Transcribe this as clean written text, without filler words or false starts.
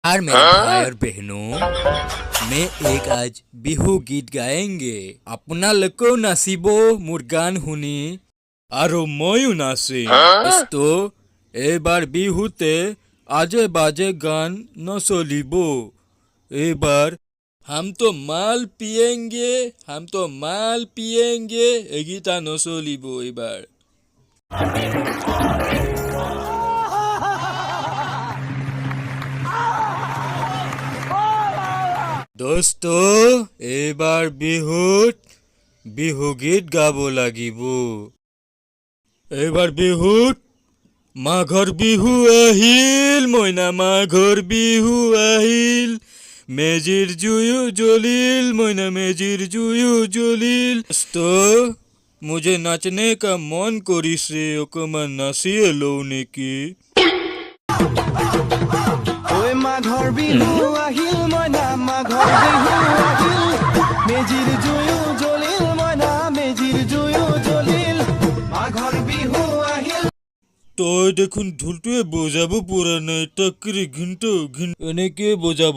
और मेरे भाई और बहनों मैं एक आज बिहू गीत गाएंगे আপোনালোকেও নাচিব মোৰ গান শুনি আৰু ময়ো নাচিম তো এইবাৰ বিহুতে আজে বাজে গান নচলিব এইবাৰ हम तो माल पिएंगे এইগিটা নচলিব এইবাৰ দোস্ত এইবাৰ বিহুত বিহু গীত গাব লাগিব এইবাৰ বিহুত মাঘৰ বিহু আহিল মইনা মাঘৰ বিহু আহিল মেজিৰ জুয়ো জ্বলিল মইনা মেজিৰ জুয়ো জ্বলিল দোস্ত मुझे नाचने का मन কৰিছে অকমান নাচিয়ে লওঁ নেকি ওই মাঘৰ বিহু আহিল মইনা মাঘৰ বিহু আহিল মেজিৰ জুয়ো জ্বলিল মইনা মেজিৰ জুয়ো জ্বলিল মাঘৰ বিহু আহিল তই দেখোন ঢোলটোৱে বজাব পৰা নাই তাকৰি ঘিনটো এনেকে বজাব